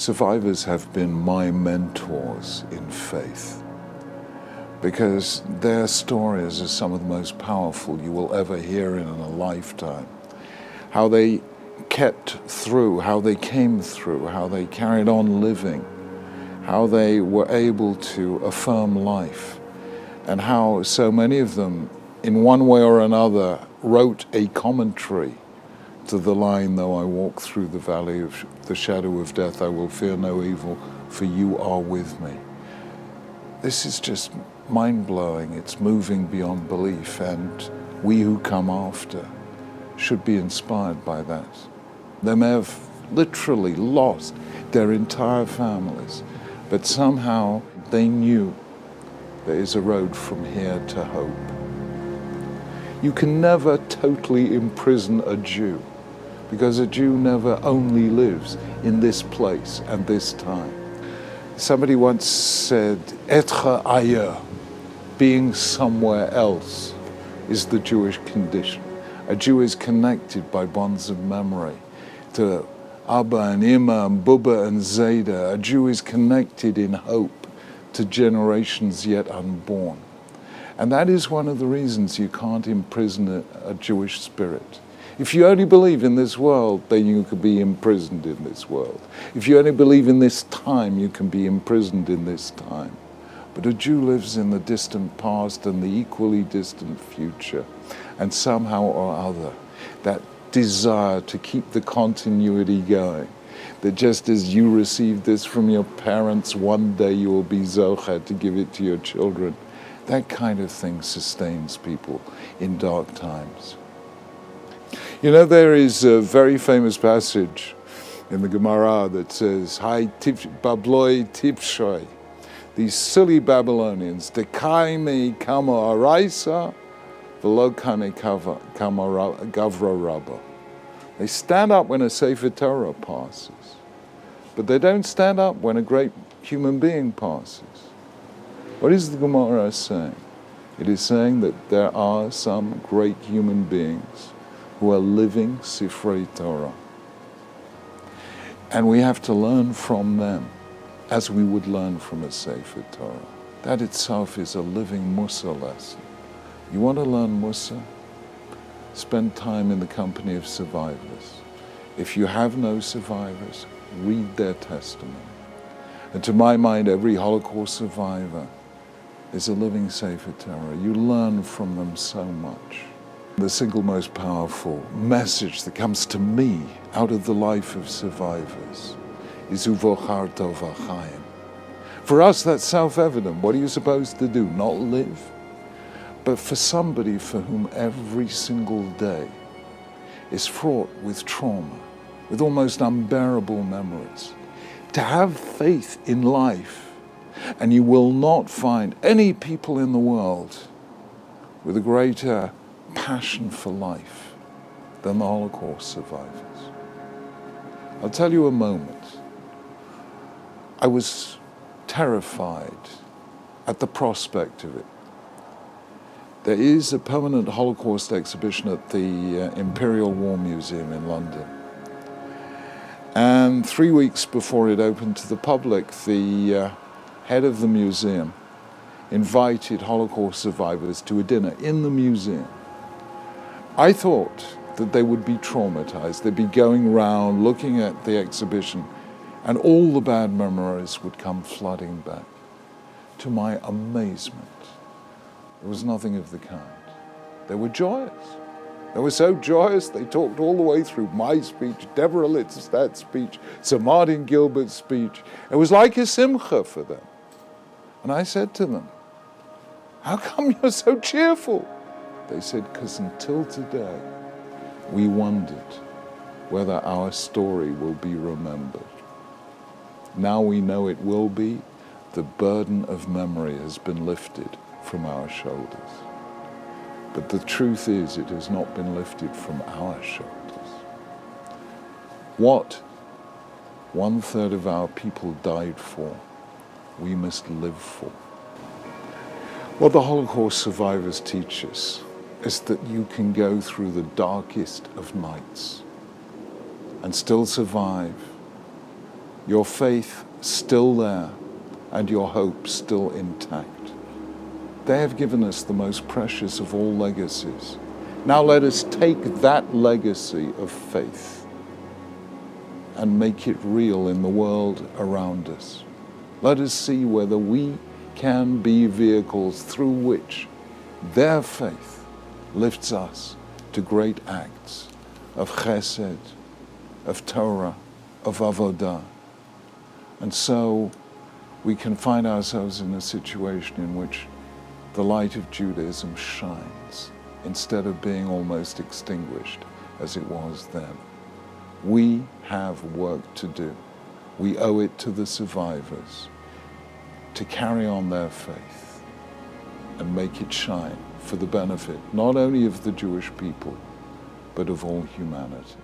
Survivors have been my mentors in faith because their stories are some of the most powerful you will ever hear in a lifetime. How they kept through, how they came through, how they carried on living, how they were able to affirm life, and how so many of them, in one way or another, wrote a commentary to the line, though I walk through the valley of the shadow of death, I will fear no evil, for you are with me. This is just mind-blowing. It's moving beyond belief, and we who come after should be inspired by that. They may have literally lost their entire families, but somehow they knew there is a road from here to hope. You can never totally imprison a Jew, because a Jew never only lives in this place and this time. Somebody once said, Etre ailleurs, being somewhere else, is the Jewish condition. A Jew is connected by bonds of memory to Abba and Ima and Bubba and Zayda. A Jew is connected in hope to generations yet unborn. And that is one of the reasons you can't imprison a Jewish spirit. If you only believe in this world, then you could be imprisoned in this world. If you only believe in this time, you can be imprisoned in this time. But a Jew lives in the distant past and the equally distant future. And somehow or other, that desire to keep the continuity going, that just as you received this from your parents, one day you will be zocher to give it to your children. That kind of thing sustains people in dark times. You know, there is a very famous passage in the Gemara that says, Hai babloi tipshoi, these silly Babylonians, dekai me kama araisa, velo kane kama gavra rabba. They stand up when a Sefer Torah passes, but they don't stand up when a great human being passes. What is the Gemara saying? It is saying that there are some great human beings who are living Sifrei Torah. And we have to learn from them as we would learn from a Sefer Torah. That itself is a living Mussar lesson. You want to learn Mussar? Spend time in the company of survivors. If you have no survivors, read their testimony. And to my mind, every Holocaust survivor is a living Sefer Torah. You learn from them so much. The single most powerful message that comes to me out of the life of survivors is Uvocharto v'chaim. For us, that's self-evident. What are you supposed to do? Not live? But for somebody for whom every single day is fraught with trauma, with almost unbearable memories, to have faith in life, and you will not find any people in the world with a greater passion for life than the Holocaust survivors. I'll tell you a moment. I was terrified at the prospect of it. There is a permanent Holocaust exhibition at the Imperial War Museum in London. And 3 weeks before it opened to the public, the head of the museum invited Holocaust survivors to a dinner in the museum. I thought that they would be traumatized. They'd be going around looking at the exhibition and all the bad memories would come flooding back. To my amazement, there was nothing of the kind. They were joyous. They were so joyous, they talked all the way through my speech, Deborah Litzstad's speech, Sir Martin Gilbert's speech. It was like a simcha for them. And I said to them, how come you're so cheerful? They said, because until today, we wondered whether our story will be remembered. Now we know it will be. The burden of memory has been lifted from our shoulders. But the truth is, it has not been lifted from our shoulders. What 1/3 of our people died for, we must live for. What the Holocaust survivors teach us is that you can go through the darkest of nights and still survive your faith still there, and your hope still intact. They have given us the most precious of all legacies. Now let us take that legacy of faith and make it real in the world around us. Let us see whether we can be vehicles through which their faith lifts us to great acts of chesed, of Torah, of avodah. And so we can find ourselves in a situation in which the light of Judaism shines instead of being almost extinguished as it was then. We have work to do. We owe it to the survivors to carry on their faith and make it shine for the benefit not only of the Jewish people, but of all humanity.